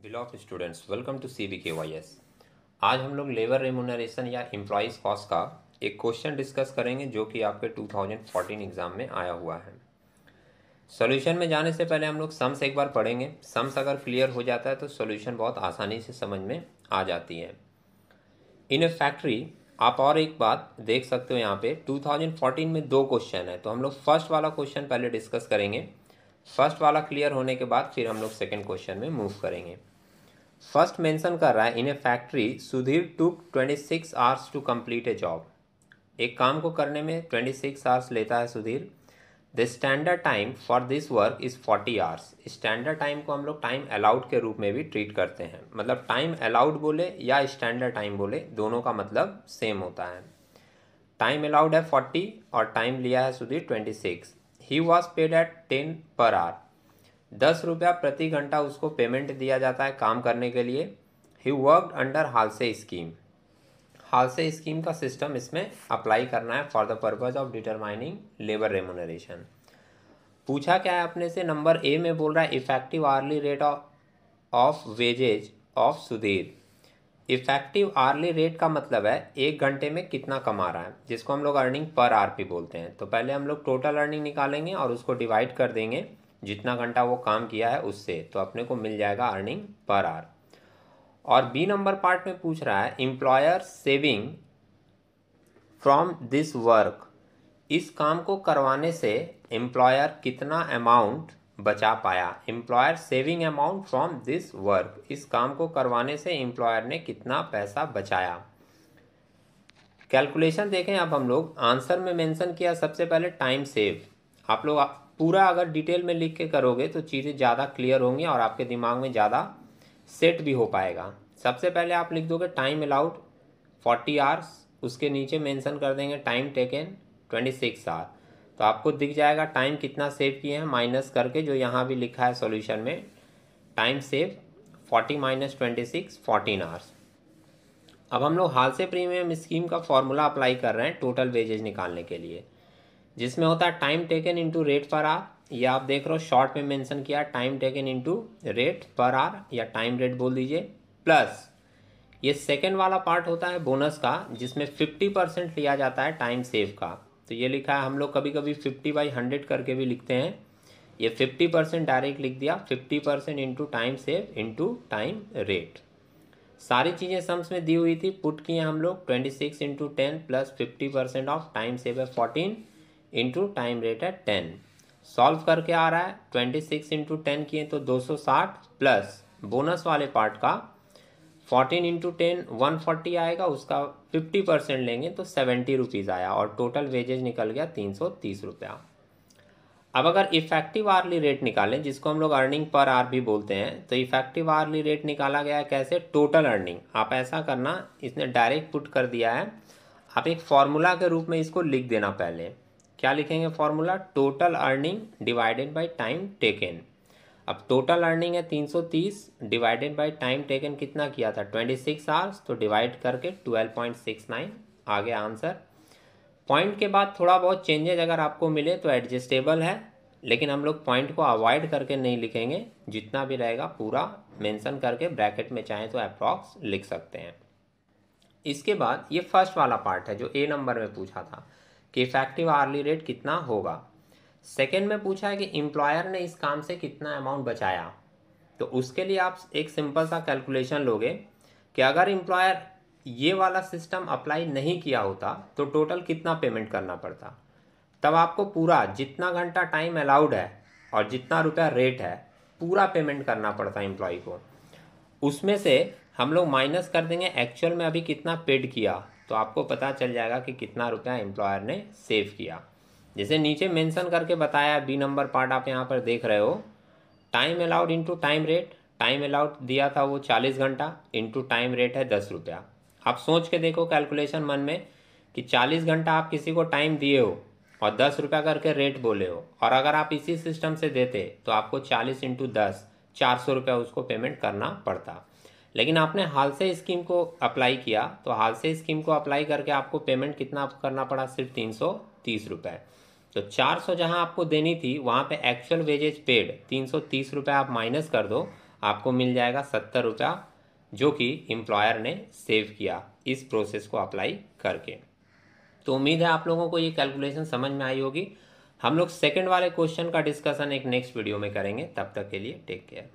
बिलॉव students, welcome to CBKYS। आज हम लोग लेबर रेमुनरेशन या एम्प्लॉयज़ कॉस्ट का एक क्वेश्चन डिस्कस करेंगे जो कि आपके 2014 एग्ज़ाम में आया हुआ है। सॉल्यूशन में जाने से पहले हम लोग सम्स एक बार पढ़ेंगे। सम्स अगर क्लियर हो जाता है तो सॉल्यूशन बहुत आसानी से समझ में आ जाती है। इन ए फैक्ट्री, आप और एक बात देख सकते हो यहाँ पे 2014 में दो क्वेश्चन है, तो हम लोग फर्स्ट वाला क्वेश्चन पहले डिस्कस करेंगे। फर्स्ट वाला क्लियर होने के बाद फिर हम लोग सेकेंड क्वेश्चन में मूव करेंगे। फर्स्ट मेंशन कर रहा है, in a factory Sudhir took 26 hours to complete a job. एक काम को करने में 26 आवर्स लेता है Sudhir. The standard time for this work is 40 hours. Standard time को हम लोग टाइम अलाउड के रूप में भी ट्रीट करते हैं, मतलब टाइम अलाउड बोले या स्टैंडर्ड टाइम बोले, दोनों का मतलब सेम होता है। टाइम अलाउड है 40 और टाइम लिया है Sudhir 26। He was paid at 10 per our. 10 रुपया प्रति घंटा उसको पेमेंट दिया जाता है काम करने के लिए। He worked under Halsey scheme. Halsey scheme का सिस्टम इसमें अप्लाई करना है for the purpose of determining labour remuneration. पूछा क्या है अपने से, नंबर ए में बोल रहा है effective hourly rate of wages of Sudhir. Effective hourly rate का मतलब है एक घंटे में कितना कमा रहा है, जिसको हम लोग अर्निंग पर आवर भी बोलते हैं। तो पहले हम लोग टोटल अर्निंग निकालेंगे और उसको डिवाइड कर देंगे जितना घंटा वो काम किया है उससे, तो अपने को मिल जाएगा अर्निंग पर आवर। और बी नंबर पार्ट में पूछ रहा है employer saving from this work. इस काम को करवाने से एम्प्लॉयर कितना अमाउंट बचा पाया। Employer saving amount from this work. इस काम को करवाने से एम्प्लॉयर ने कितना पैसा बचाया। कैलकुलेशन देखें अब हम लोग। आंसर में मेंशन किया सबसे पहले टाइम सेव। आप लोग पूरा अगर डिटेल में लिख के करोगे तो चीज़ें ज़्यादा क्लियर होंगी और आपके दिमाग में ज़्यादा सेट भी हो पाएगा। सबसे पहले आप लिख दोगे टाइम अलाउड 40 आवर्स, उसके नीचे मेंशन कर देंगे टाइम टेकन 26 आवर। तो आपको दिख जाएगा टाइम कितना सेव किए हैं माइनस करके, जो यहाँ भी लिखा है सॉल्यूशन में। Time save 40 minus 26 14 hours. अब हम लोग हालसे प्रीमियम स्कीम का फॉर्मूला अप्लाई कर रहे हैं टोटल वेजेज निकालने के लिए, जिसमें होता है time taken into rate per hour. ये आप देख रहे हो शॉर्ट में मेंशन किया, time taken into rate per hour या टाइम रेट बोल दीजिए, प्लस ये सेकेंड वाला पार्ट होता है बोनस का, जिसमें 50% लिया जाता है टाइम सेव का। तो ये लिखा है, हम लोग कभी कभी 50/100 करके भी लिखते हैं। ये 50% डायरेक्ट लिख दिया, 50% into time save into time rate. सारी चीज़ें सम्स में दी हुई थी, पुट किए हम लोग 26 into 10 plus 50% of time save है 14 इंटू टाइम रेट है 10। सॉल्व करके आ रहा है 26 इंटू 10 किए तो 260 प्लस बोनस वाले पार्ट का 14 इंटू 10 140 आएगा, उसका 50% लेंगे तो 70 रुपीज़ आया और टोटल वेजेज निकल गया 330 रुपया। अब अगर इफेक्टिव आर्ली रेट निकालें, जिसको हम लोग अर्निंग पर आवर भी बोलते हैं, तो इफेक्टिव आर्ली रेट निकाला गया है कैसे, टोटल अर्निंग। आप ऐसा करना, इसने डायरेक्ट पुट कर दिया है, आप एक फॉर्मूला के रूप में इसको लिख देना। पहले क्या लिखेंगे formula, total earning divided by time taken. अब टोटल अर्निंग है 330 डिवाइडेड बाय टाइम टेकन कितना किया था 26 आवर्स, तो डिवाइड करके 12.69 आ गया आंसर। पॉइंट के बाद थोड़ा बहुत चेंजेज अगर आपको मिले तो एडजस्टेबल है, लेकिन हम लोग पॉइंट को अवॉइड करके नहीं लिखेंगे, जितना भी रहेगा पूरा मेंशन करके ब्रैकेट में चाहे तो अप्रॉक्स लिख सकते हैं। इसके बाद ये फर्स्ट वाला पार्ट है जो ए नंबर में पूछा था कि इफेक्टिव आर्ली रेट कितना होगा। सेकेंड में पूछा है कि एम्प्लॉयर ने इस काम से कितना अमाउंट बचाया। तो उसके लिए आप एक सिंपल सा कैलकुलेशन लोगे कि अगर एम्प्लॉयर ये वाला सिस्टम अप्लाई नहीं किया होता तो टोटल कितना पेमेंट करना पड़ता। तब आपको पूरा जितना घंटा टाइम अलाउड है और जितना रुपया रेट है पूरा पेमेंट करना पड़ता एम्प्लॉय को। उसमें से हम लोग माइनस कर देंगे एक्चुअल में अभी कितना पेड किया, तो आपको पता चल जाएगा कि कितना रुपया एम्प्लॉयर ने सेव किया। जैसे नीचे मेंशन करके बताया, बी नंबर पार्ट आप यहाँ पर देख रहे हो, time allowed into time rate. Time allowed दिया था वो 40 घंटा इंटू टाइम रेट है 10 रुपया। आप सोच के देखो कैलकुलेशन मन में कि 40 घंटा आप किसी को टाइम दिए हो और 10 रुपया करके रेट बोले हो, और अगर आप इसी सिस्टम से देते तो आपको 40 इंटू 10 400 रुपया उसको पेमेंट करना पड़ता। लेकिन आपने हालसे स्कीम को अप्लाई किया, तो हालसे स्कीम को अप्लाई करके आपको पेमेंट कितना करना पड़ा, सिर्फ 330 रुपये। तो 400 जहां आपको देनी थी वहां पे एक्चुअल वेजेज पेड 330 रुपये आप माइनस कर दो, आपको मिल जाएगा 70 रुपया, जो कि एम्प्लॉयर ने सेव किया इस प्रोसेस को अप्लाई करके। तो उम्मीद है आप लोगों को ये कैलकुलेशन समझ में आई होगी। हम लोग सेकंड वाले क्वेश्चन का डिस्कशन एक नेक्स्ट वीडियो में करेंगे। तब तक के लिए टेक केयर।